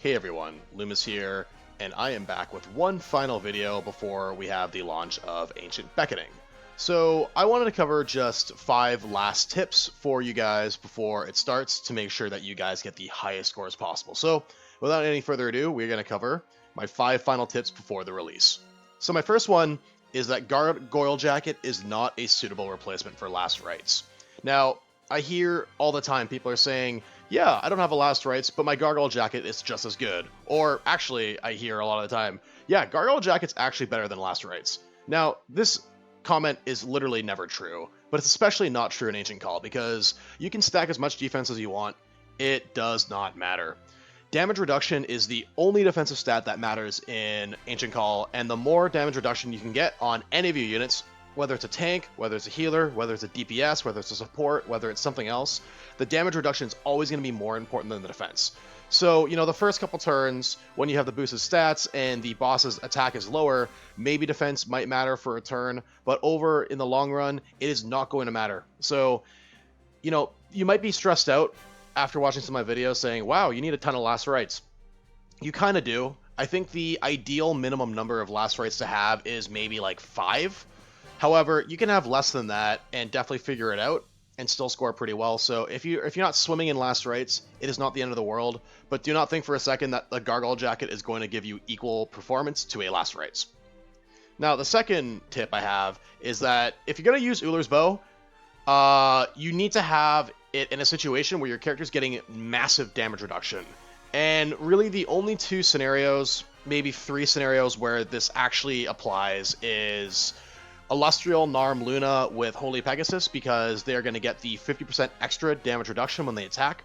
Hey everyone, Loomis here, and I am back with one final video before we have the launch of Ancient Beckoning. So I wanted to cover just 5 last tips for you guys before it starts to make sure that you guys get the highest scores possible. So without any further ado, we're going to cover my 5 final tips before the release. So my first one is that Gargoyle Jacket is not a suitable replacement for Last Rites. Now, I hear all the time people are saying, yeah, I don't have a Last Rites, but my Gargoyle Jacket is just as good. Or, actually, I hear a lot of the time, yeah, Gargoyle Jacket's actually better than Last Rites. Now, this comment is literally never true, but it's especially not true in Ancient Call, because you can stack as much defense as you want, it does not matter. Damage reduction is the only defensive stat that matters in Ancient Call, and the more damage reduction you can get on any of your units, whether it's a tank, whether it's a healer, whether it's a DPS, whether it's a support, whether it's something else, the damage reduction is always going to be more important than the defense. So, the first couple turns, when you have the boosted stats and the boss's attack is lower, maybe defense might matter for a turn, but over in the long run, it is not going to matter. So, you might be stressed out after watching some of my videos saying, wow, you need a ton of Last Rites. You kind of do. I think the ideal minimum number of Last Rites to have is maybe like 5. However, you can have less than that and definitely figure it out and still score pretty well. So if you're not swimming in Last Rites, it is not the end of the world. But do not think for a second that the Gargoyle Jacket is going to give you equal performance to a Last Rites. Now, the second tip I have is that if you're going to use Eulers Bow, you need to have it in a situation where your character's getting massive damage reduction. And really the only 2 scenarios, maybe 3 scenarios where this actually applies is Illustrial Narm Luna with Holy Pegasus, because they're going to get the 50% extra damage reduction when they attack.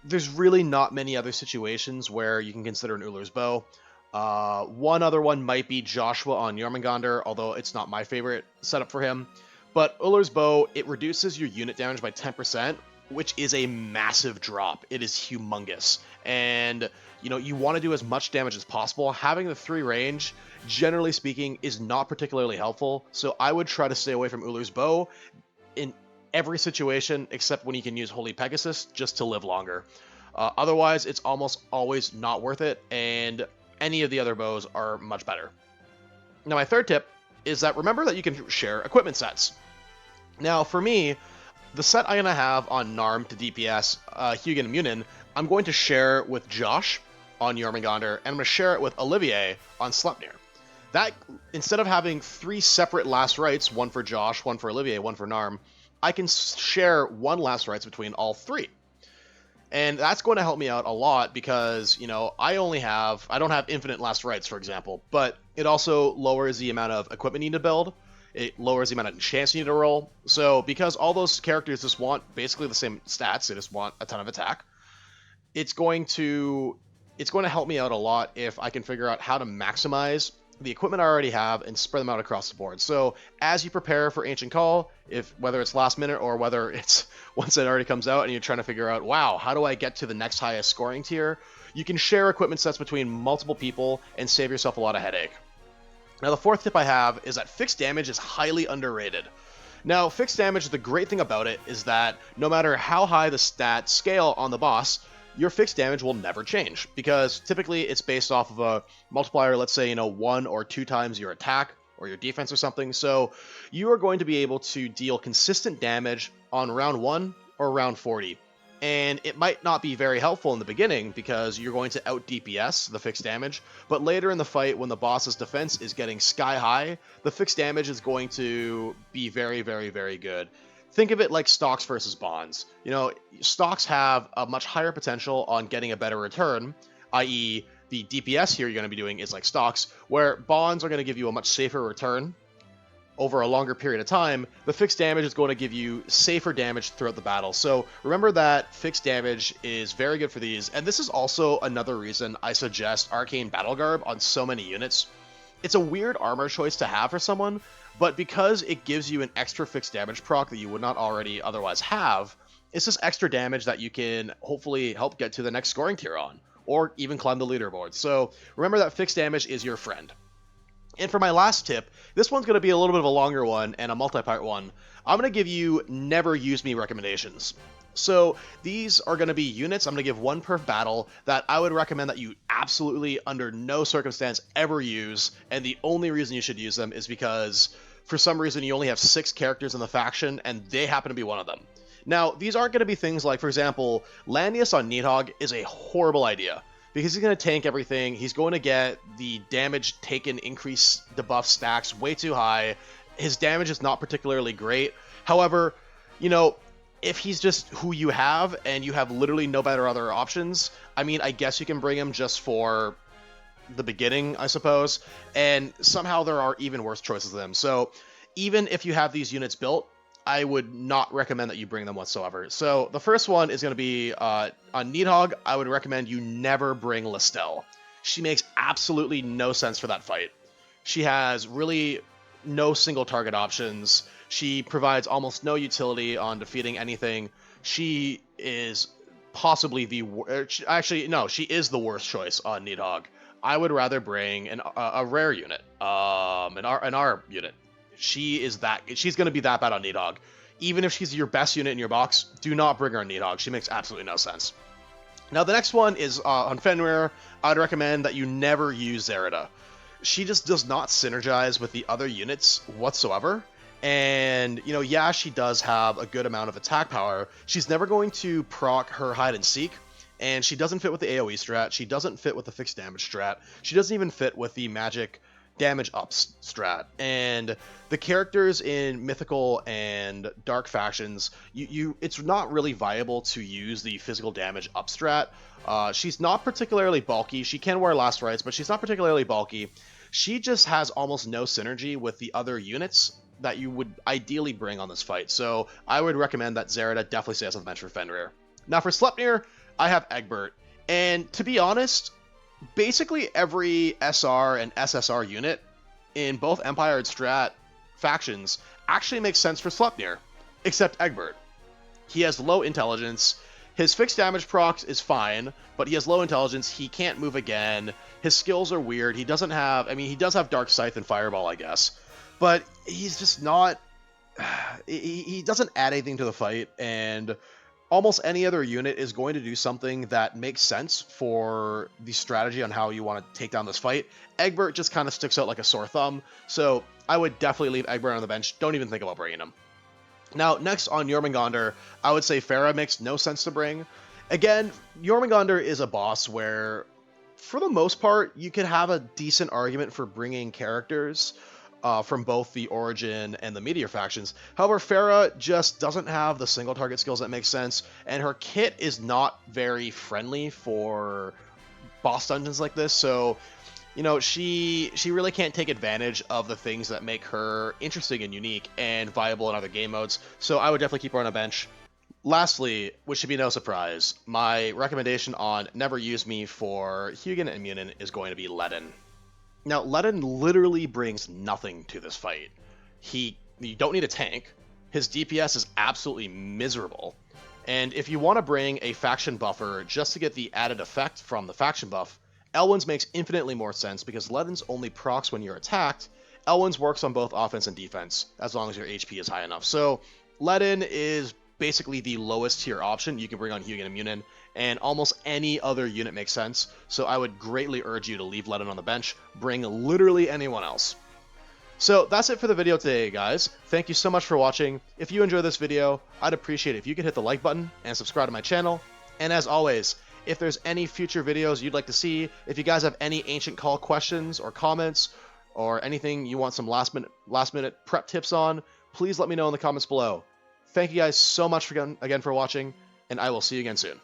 There's really not many other situations where you can consider an Eulers Bow. One other one might be Joshua on Jormungandr, although it's not my favorite setup for him. But Eulers Bow, it reduces your unit damage by 10%, which is a massive drop. It is humongous. And, you want to do as much damage as possible. Having the 3 range, generally speaking, is not particularly helpful. So I would try to stay away from Eulers Bow in every situation except when you can use Holy Pegasus just to live longer. Otherwise, it's almost always not worth it, and any of the other bows are much better. Now, my third tip is that remember that you can share equipment sets. Now, for me, the set I'm going to have on Narm to DPS, Hugin and Munin, I'm going to share with Josh on Jormungandr, and I'm going to share it with Olivier on Sleipnir. That, instead of having 3 separate Last Rites, one for Josh, one for Olivier, one for Narm, I can share 1 Last Rites between all 3. And that's going to help me out a lot because, I don't have infinite Last Rites, for example, but it also lowers the amount of equipment you need to build. It lowers the amount of chance you need to roll. So because all those characters just want basically the same stats, they just want a ton of attack, it's going to help me out a lot if I can figure out how to maximize the equipment I already have and spread them out across the board. So as you prepare for Ancient Call, whether it's last minute or whether it's once it already comes out and you're trying to figure out, wow, how do I get to the next highest scoring tier, you can share equipment sets between multiple people and save yourself a lot of headache. Now, the fourth tip I have is that fixed damage is highly underrated. Now, fixed damage, the great thing about it is that no matter how high the stat scale on the boss, your fixed damage will never change, because typically it's based off of a multiplier, let's say, 1 or 2 times your attack or your defense or something. So you are going to be able to deal consistent damage on round 1 or round 40. And it might not be very helpful in the beginning because you're going to out DPS the fixed damage, but later in the fight when the boss's defense is getting sky high, the fixed damage is going to be very, very, very good. Think of it like stocks versus bonds. Stocks have a much higher potential on getting a better return, i.e. the DPS here you're going to be doing is like stocks, where bonds are going to give you a much safer return over a longer period of time. The fixed damage is going to give you safer damage throughout the battle. So remember that fixed damage is very good for these, and this is also another reason I suggest Arcane Battle Garb on so many units. It's a weird armor choice to have for someone, but because it gives you an extra fixed damage proc that you would not already otherwise have, it's just extra damage that you can hopefully help get to the next scoring tier on, or even climb the leaderboard. So remember that fixed damage is your friend. And for my last tip, this one's going to be a little bit of a longer one and a multi-part one. I'm going to give you never use me recommendations. So these are going to be units, I'm going to give one per battle, that I would recommend that you absolutely under no circumstance ever use, and the only reason you should use them is because for some reason you only have 6 characters in the faction, and they happen to be one of them. Now, these aren't going to be things like, for example, Landius on Needhog is a horrible idea, because he's going to tank everything, he's going to get the damage taken increase debuff stacks way too high, his damage is not particularly great. However, you know, if he's just who you have, and you have literally no better other options, I mean, I guess you can bring him just for the beginning, I suppose, and somehow there are even worse choices than him. So even if you have these units built, I would not recommend that you bring them whatsoever. So the first one is going to be on Needhog. I would recommend you never bring Listel. She makes absolutely no sense for that fight. She has really no single target options. She provides almost no utility on defeating anything. She is possibly the actually no, she is the worst choice on Needhog. I would rather bring a rare unit, an R unit. She's going to be that bad on Needhog. Even if she's your best unit in your box, do not bring her on Needhog. She makes absolutely no sense. Now the next one is on Fenrir. I'd recommend that you never use Zahra. She just does not synergize with the other units whatsoever. And, you know, yeah, she does have a good amount of attack power. She's never going to proc her hide and seek. And she doesn't fit with the AoE strat. She doesn't fit with the fixed damage strat. She doesn't even fit with the magic damage up strat. And the characters in mythical and dark factions, it's not really viable to use the physical damage up strat. She's not particularly bulky. She can wear last rites, but she's not particularly bulky. She just has almost no synergy with the other units that you would ideally bring on this fight. So I would recommend that Zahra definitely stays on the bench for Fenrir. Now for Sleipnir, I have Egbert. And to be honest, basically every SR and SSR unit in both Empire and Strat factions actually makes sense for Sleipnir, except Egbert. He has low intelligence. His fixed damage procs is fine, but he has low intelligence. He can't move again. His skills are weird. He doesn't have, I mean, he does have Dark Scythe and Fireball, I guess, but he's just not, he doesn't add anything to the fight, and almost any other unit is going to do something that makes sense for the strategy on how you want to take down this fight. Egbert just kind of sticks out like a sore thumb, so I would definitely leave Egbert on the bench. Don't even think about bringing him. Now, next on Jormungandr, I would say Farah makes no sense to bring. Again, Jormungandr is a boss where, for the most part, you could have a decent argument for bringing characters from both the Origin and the Meteor factions. However, Farah just doesn't have the single target skills that make sense, and her kit is not very friendly for boss dungeons like this, so, you know, she really can't take advantage of the things that make her interesting and unique and viable in other game modes, so I would definitely keep her on a bench. Lastly, which should be no surprise, my recommendation on Never Use Me for Hugin and Munin is going to be Ledin. Now, Ledin literally brings nothing to this fight. You don't need a tank. His DPS is absolutely miserable. And if you want to bring a faction buffer just to get the added effect from the faction buff, Elwyn's makes infinitely more sense because Ledin's only procs when you're attacked. Elwyn's works on both offense and defense, as long as your HP is high enough. So, Ledin is basically the lowest tier option you can bring on Hugin and Munin, and almost any other unit makes sense, so I would greatly urge you to leave Ledin on the bench. Bring literally anyone else. So that's it for the video today, guys. Thank you so much for watching. If you enjoyed this video, I'd appreciate it if you could hit the like button and subscribe to my channel. And as always, if there's any future videos you'd like to see, if you guys have any Ancient Call questions or comments, or anything you want some last minute prep tips on, please let me know in the comments below. Thank you guys so much again for watching, and I will see you again soon.